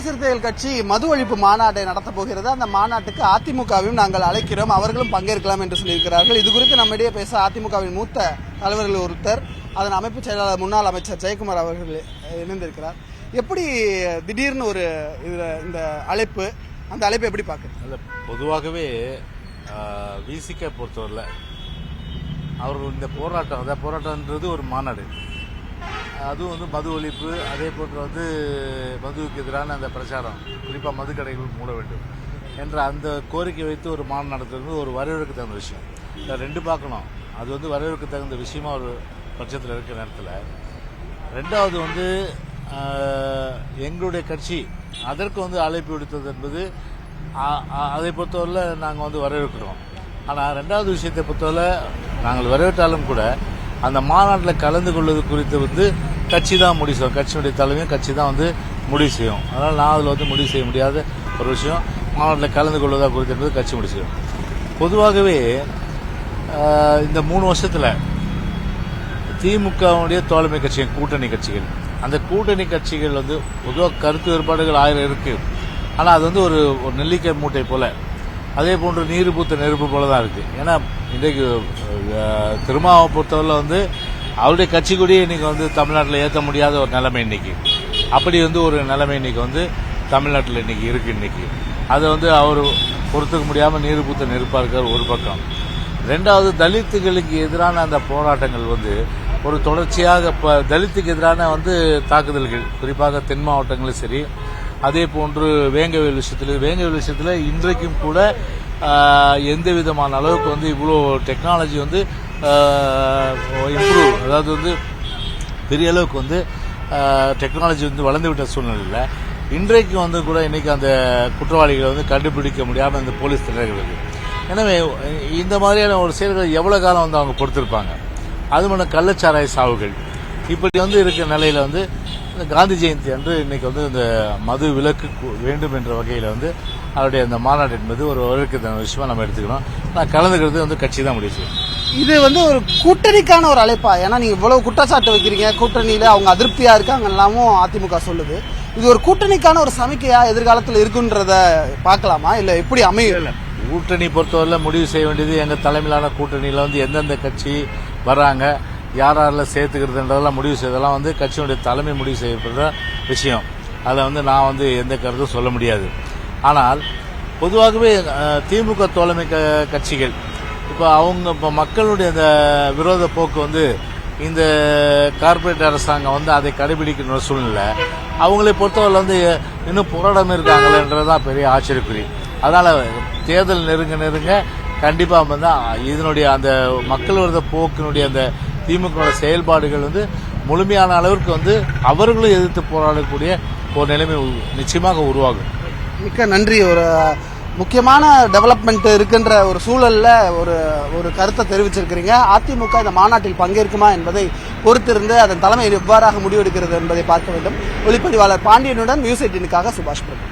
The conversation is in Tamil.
சிறுத்தைகள் கட்சி மது ஒழிப்பு மாநாட்டை நடத்த போகிறது. அந்த மாநாட்டுக்கு அதிமுகவையும் நாங்கள் அழைக்கிறோம், அவர்களும் பங்கேற்கலாம் என்று சொல்லியிருக்கிறார்கள். இது குறித்து நம்மிடையே பேச அதிமுகவின் மூத்த தலைவர்கள் ஒருத்தர், அதன் அமைப்பு செயலாளர் முன்னாள் அமைச்சர் ஜெயக்குமார் அவர்கள் இணைந்திருக்கிறார். எப்படி திடீர்னு ஒரு இந்த அழைப்பு, அந்த அழைப்பை எப்படி பார்க்குறது? பொதுவாகவே விசிக பொறுத்தவரையில் அவர்கள் இந்த போராட்டம், அதாவது போராட்டம்ன்றது ஒரு மாநாடு, அதுவும் மது ஒழிப்பு, அதே போன்று மதுவுக்கு எதிரான அந்த பிரச்சாரம், குறிப்பாக மது கடைகள் மூட வேண்டும் என்ற அந்த கோரிக்கை வைத்து ஒரு மாநாடு நடத்துறது ஒரு வரவேற்க தகுந்த விஷயம். இந்த ரெண்டு பார்க்கணும். அது வரவேற்க தகுந்த விஷயமா ஒரு பட்சத்தில் இருக்கிற நேரத்தில், ரெண்டாவது எங்களுடைய கட்சி அதற்கு அழைப்பு விடுத்தது என்பது அதை பொறுத்தவரையில் நாங்கள் வரவேற்கிறோம். ஆனால் ரெண்டாவது விஷயத்தை பொறுத்தவரை நாங்கள் வரவேற்றாலும் கூட அந்த மாநாட்டில் கலந்து கொள்வது குறித்து கட்சி தான் முடிவு செய்யும். கட்சியினுடைய தலைமையும் கட்சி தான் முடிவு செய்யும். அதனால் நான் அதில் முடிவு செய்ய முடியாத ஒரு விஷயம். மாநாட்டில் கலந்து கொள்வதா குறித்து என்பது கட்சி முடிவு செய்யும். பொதுவாகவே இந்த 3 வருஷத்தில் திமுகவுடைய தோழமை கட்சிகள், கூட்டணி கட்சிகள், அந்த கூட்டணி கட்சிகள் பொதுவாக கருத்து வேறுபாடுகள் 1000 இருக்கு. ஆனால் அது ஒரு நெல்லிக்காய் மூட்டை போல, அதே போன்று நீர் பூத்த நெருப்பு போல தான் இருக்கு. ஏன்னா இன்றைக்கு திருமாவை பொறுத்தவரை அவருடைய கட்சி கூட இன்னைக்கு தமிழ்நாட்டில் ஏற்ற முடியாத ஒரு நிலைமை இன்னைக்கு. அப்படி ஒரு நிலைமை இன்னைக்கு தமிழ்நாட்டில் இன்னைக்கு இருக்கு. இன்னைக்கு அதை அவர் பொறுத்துக்க முடியாமல் நீர் பூத்த நெருப்பா இருக்கிற ஒரு பக்கம். ரெண்டாவது, தலித்துகளுக்கு எதிரான அந்த போராட்டங்கள் ஒரு தொடர்ச்சியாக தலித்துக்கு எதிரான தாக்குதல்கள், குறிப்பாக தென் மாவட்டங்களும் சரி, அதே போன்று வேங்கவேல் விஷயத்தில் இன்றைக்கும் கூட எந்த விதமான அளவுக்கு இவ்வளோ டெக்னாலஜி இம்ப்ரூவ், அதாவது பெரிய அளவுக்கு டெக்னாலஜி வளர்ந்துவிட்ட சூழ்நிலையில் இன்றைக்கு கூட இன்னைக்கு அந்த குற்றவாளிகளை கண்டுபிடிக்க முடியாமல் இந்த போலீஸ் திணறுகிறது. எனவே இந்த மாதிரியான ஒரு செயல்கள் எவ்வளவு காலம் அவங்க பொறுத்திருப்பாங்க? அது மட்டும் கள்ளச்சாராய சாவுகள் இப்படி இருக்கிற நிலையில காந்தி ஜெயந்தி அன்று இன்னைக்கு இந்த மது விலக்கு வேண்டும் என்ற வகையில் அவருடைய அந்த மாநாடு என்பது ஒரு வரவேற்கத்தக்க விஷயமா நம்ம எடுத்துக்கணும். நான் கலந்துக்கிறது கட்சி தான் முடிவு செய்யும். இது ஒரு கூட்டணிக்கான ஒரு அழைப்பா? ஏன்னா நீங்க இவ்வளவு குற்றச்சாட்டு வைக்கிறீங்க, கூட்டணியில அவங்க அதிருப்தியா இருக்காங்க எல்லாமும் அதிமுக சொல்லுது. இது ஒரு கூட்டணிக்கான ஒரு சமிக்கையா எதிர்காலத்தில் இருக்குன்றத பார்க்கலாமா, இல்ல எப்படி அமையும்? கூட்டணி பொறுத்தவரை முடிவு செய்ய வேண்டியது எங்க தலைமையிலான கூட்டணியில எந்தெந்த கட்சி வராங்க, யாரெல்லாம் சேர்த்துக்கிறதுன்றதெல்லாம் முடிவு செய்ததெல்லாம் கட்சியினுடைய தலைமை முடிவு செய்யப்படுற விஷயம். அதை நான் எந்த கருத்தும் சொல்ல முடியாது. ஆனால் பொதுவாகவே திமுக தோழமை கட்சிகள் இப்போ மக்களுடைய அந்த விரோத போக்கு இந்த கார்பரேட் அரசாங்கம் அதை கடைபிடிக்கிற சூழ்நிலை அவங்களை பொறுத்தவரை இன்னும் போராடாம இருக்காங்களேன்றதுதான் பெரிய ஆச்சரியக்குறி. அதனால தேர்தல் நெருங்க கண்டிப்பா இதனுடைய அந்த மக்கள் விரோத போக்கினுடைய அந்த திமுக செயல்பாடுகள் முழுமையான அளவிற்கு அவர்களும் எதிர்த்து போராடக்கூடிய ஒரு நிலைமை நிச்சயமாக உருவாகும். மிக்க நன்றி. ஒரு முக்கியமான டெவலப்மெண்ட் இருக்கின்ற ஒரு சூழல்ல ஒரு கருத்தை தெரிவிச்சிருக்கிறீங்க. அதிமுக இந்த மாநாட்டில் பங்கேற்குமா என்பதை பொறுத்திருந்து அதன் தலைமை எவ்வாறாக முடிவெடுக்கிறது என்பதை பார்க்க வேண்டும். ஒளிப்பதிவாளர் பாண்டியனுடன் நியூஸ் 18க்காக சுபாஷ் பிரபு.